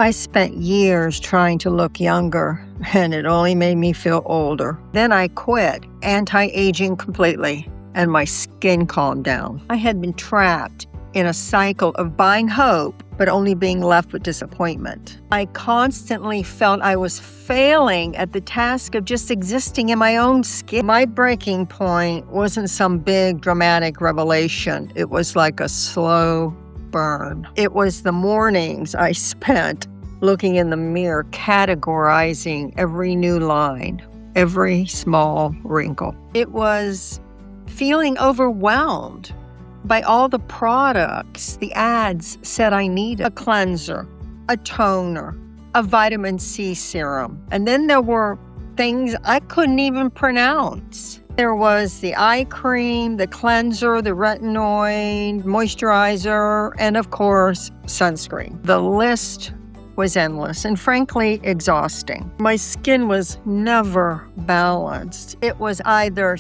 I spent years trying to look younger, and it only made me feel older. Then I quit anti-aging completely, and my skin calmed down. I had been trapped in a cycle of buying hope, but only being left with disappointment. I constantly felt I was failing at the task of just existing in my own skin. My breaking point wasn't some big dramatic revelation. It was like a slow burn. It was the mornings I spent looking in the mirror, categorizing every new line, every small wrinkle. It was feeling overwhelmed by all the products the ads said I needed. A cleanser, a toner, a vitamin C serum. And then there were things I couldn't even pronounce. There was the eye cream, the cleanser, the retinoid, moisturizer, and of course, sunscreen. The list was endless and frankly exhausting. My skin was never balanced. It was either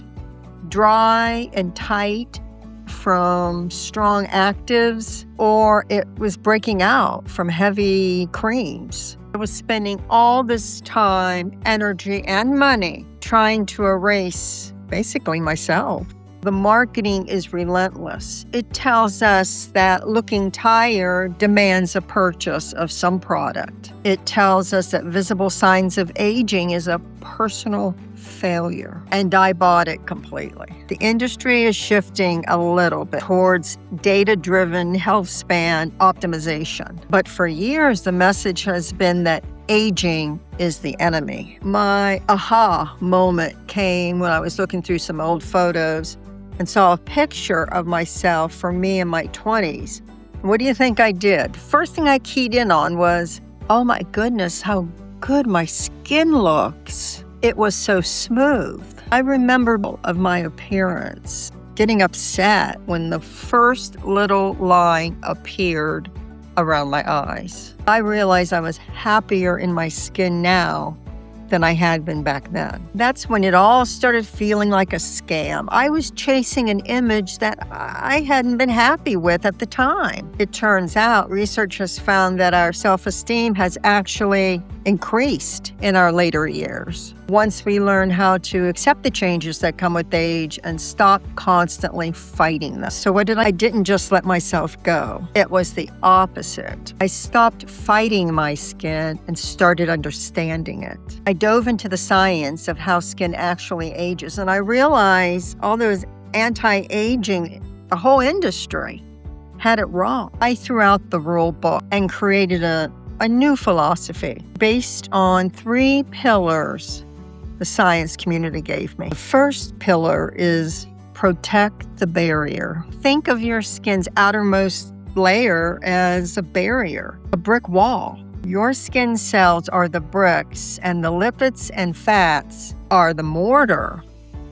dry and tight from strong actives, or it was breaking out from heavy creams. I was spending all this time, energy, and money trying to erase basically myself. The marketing is relentless. It tells us that looking tired demands a purchase of some product. It tells us that visible signs of aging is a personal failure, and I bought it completely. The industry is shifting a little bit towards data-driven health span optimization. But for years, the message has been that aging is the enemy. My aha moment came when I was looking through some old photos and saw a picture of myself from me in my 20s. What do you think I did? First thing I keyed in on was, oh my goodness, how good my skin looks. It was so smooth. I remember of my appearance, getting upset when the first little line appeared around my eyes. I realized I was happier in my skin now than I had been back then. That's when it all started feeling like a scam. I was chasing an image that I hadn't been happy with at the time. It turns out research has found that our self-esteem has actually increased in our later years once we learn how to accept the changes that come with age and stop constantly fighting them. So I didn't just let myself go. It was the opposite. I stopped fighting my skin and started understanding it. I dove into the science of how skin actually ages, and I realized all those anti-aging, the whole industry had it wrong. I threw out the rule book and created a new philosophy based on 3 pillars the science community gave me. The first pillar is protect the barrier. Think of your skin's outermost layer as a barrier, a brick wall. Your skin cells are the bricks, and the lipids and fats are the mortar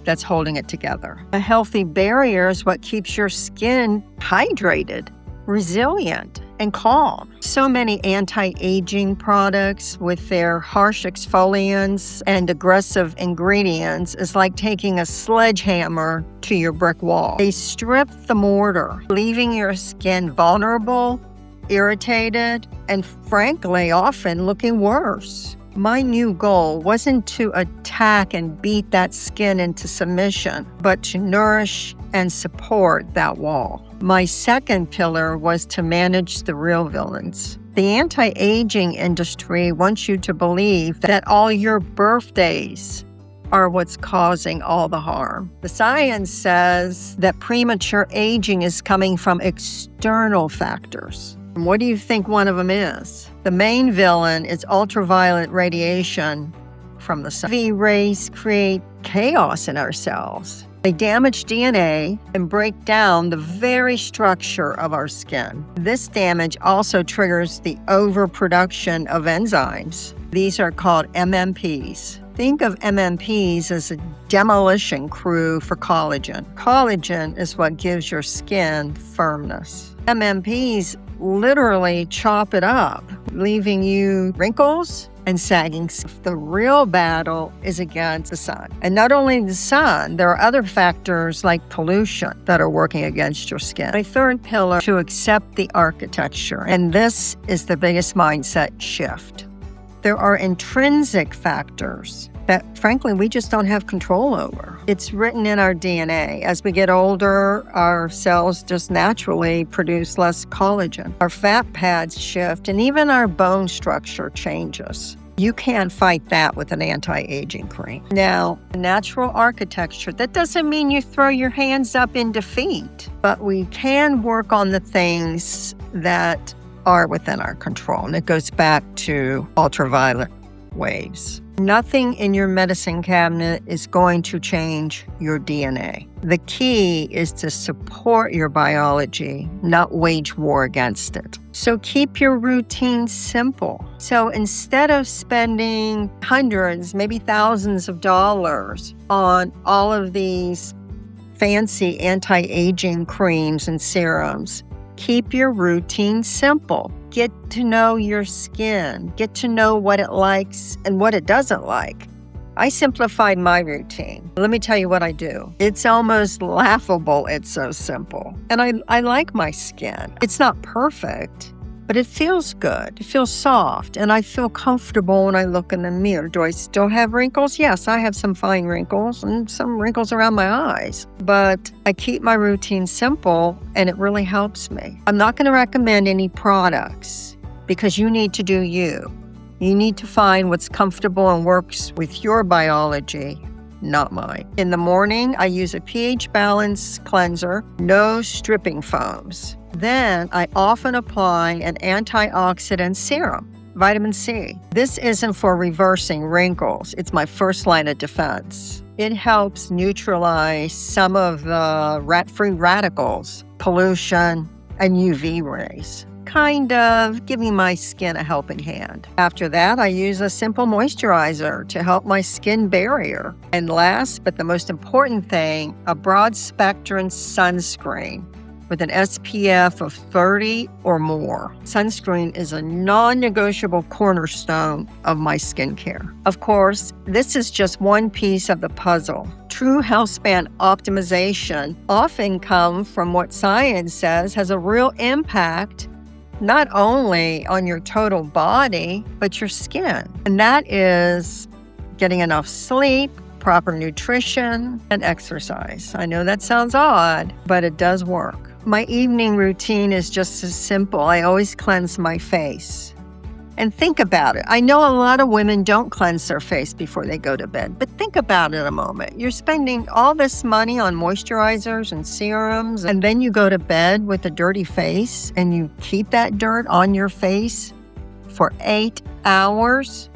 that's holding it together. A healthy barrier is what keeps your skin hydrated, resilient, and calm. So many anti-aging products with their harsh exfoliants and aggressive ingredients is like taking a sledgehammer to your brick wall. They strip the mortar, leaving your skin vulnerable, irritated, and frankly, often looking worse. My new goal wasn't to attack and beat that skin into submission, but to nourish and support that wall. My second pillar was to manage the real villains. The anti-aging industry wants you to believe that all your birthdays are what's causing all the harm. The science says that premature aging is coming from external factors. What do you think one of them is? The main villain is ultraviolet radiation from the sun. UV rays create chaos in our cells. They damage DNA and break down the very structure of our skin. This damage also triggers the overproduction of enzymes. These are called MMPs. Think of MMPs as a demolition crew for collagen. Collagen is what gives your skin firmness. MMPs literally chop it up, leaving you wrinkles and sagging. The real battle is against the sun. And not only the sun, there are other factors like pollution that are working against your skin. My third pillar, to accept the architecture. And this is the biggest mindset shift. There are intrinsic factors that, frankly, we just don't have control over. It's written in our DNA. As we get older, our cells just naturally produce less collagen. Our fat pads shift, and even our bone structure changes. You can't fight that with an anti-aging cream. Now, natural architecture, that doesn't mean you throw your hands up in defeat, but we can work on the things that are within our control. And it goes back to ultraviolet waves. Nothing in your medicine cabinet is going to change your DNA. The key is to support your biology, not wage war against it. So keep your routine simple. So instead of spending hundreds, maybe thousands of dollars on all of these fancy anti-aging creams and serums, keep your routine simple. Get to know your skin. Get to know what it likes and what it doesn't like. I simplified my routine. Let me tell you what I do. It's almost laughable. It's so simple. And I like my skin. It's not perfect, but it feels good. It feels soft, and I feel comfortable when I look in the mirror. Do I still have wrinkles? Yes, I have some fine wrinkles and some wrinkles around my eyes, but I keep my routine simple, and it really helps me. I'm not going to recommend any products because you need to do you. You need to find what's comfortable and works with your biology, not mine. In the morning, I use a pH balance cleanser, no stripping foams. Then I often apply an antioxidant serum, vitamin C. This isn't for reversing wrinkles. It's my first line of defense. It helps neutralize some of the free radicals, pollution, and UV rays, kind of giving my skin a helping hand. After that, I use a simple moisturizer to help my skin barrier. And last, but the most important thing, a broad spectrum sunscreen with an SPF of 30 or more. Sunscreen is a non-negotiable cornerstone of my skincare. Of course, this is just one piece of the puzzle. True health span optimization often comes from what science says has a real impact not only on your total body, but your skin. And that is getting enough sleep, proper nutrition, and exercise. I know that sounds odd, but it does work. My evening routine is just as simple. I always cleanse my face. And think about it. I know a lot of women don't cleanse their face before they go to bed, but think about it a moment. You're spending all this money on moisturizers and serums, and then you go to bed with a dirty face, and you keep that dirt on your face for 8 hours,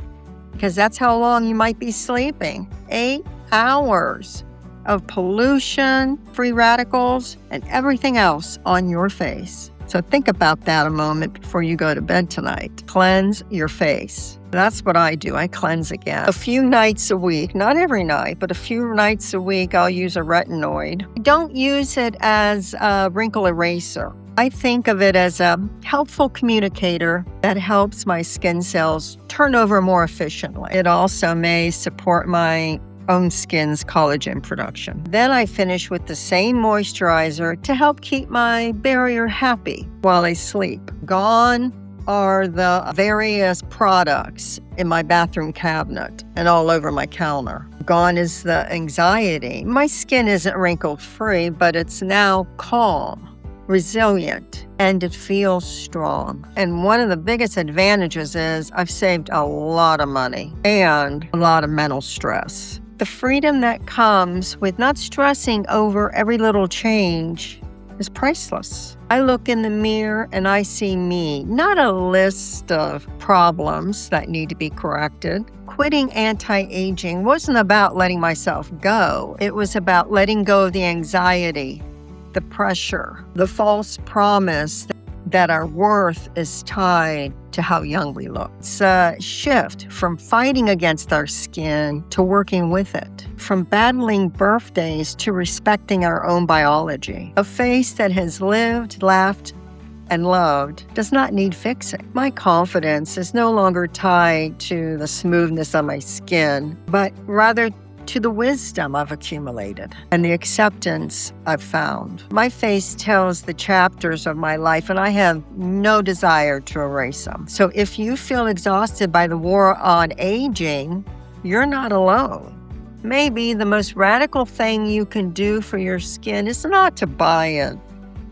because that's how long you might be sleeping. 8 hours of pollution, free radicals, and everything else on your face. So think about that a moment before you go to bed tonight. Cleanse your face. That's what I do. I cleanse again. A few nights a week, not every night, but a few nights a week, I'll use a retinoid. I don't use it as a wrinkle eraser. I think of it as a helpful communicator that helps my skin cells turn over more efficiently. It also may support my own skin's collagen production. Then I finish with the same moisturizer to help keep my barrier happy while I sleep. Gone are the various products in my bathroom cabinet and all over my counter. Gone is the anxiety. My skin isn't wrinkle-free, but it's now calm, resilient, and it feels strong. And one of the biggest advantages is I've saved a lot of money and a lot of mental stress. The freedom that comes with not stressing over every little change is priceless. I look in the mirror and I see me, not a list of problems that need to be corrected. Quitting anti-aging wasn't about letting myself go. It was about letting go of the anxiety, the pressure, the false promise that our worth is tied to how young we look. It's a shift from fighting against our skin to working with it, from battling birthdays to respecting our own biology. A face that has lived, laughed, and loved does not need fixing. My confidence is no longer tied to the smoothness of my skin, but rather to the wisdom I've accumulated and the acceptance I've found. My face tells the chapters of my life, and I have no desire to erase them. So if you feel exhausted by the war on aging, you're not alone. Maybe the most radical thing you can do for your skin is not to buy a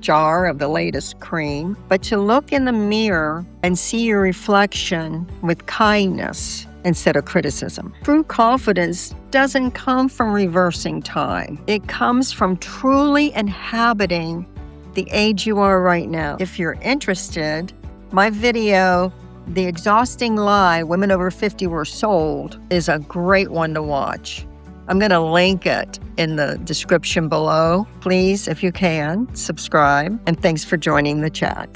jar of the latest cream, but to look in the mirror and see your reflection with kindness instead of criticism. True confidence doesn't come from reversing time. It comes from truly inhabiting the age you are right now. If you're interested, my video, The Exhausting Lie Women Over 50 Were Sold, is a great one to watch. I'm going to link it in the description below. Please, if you can, subscribe. And thanks for joining the chat.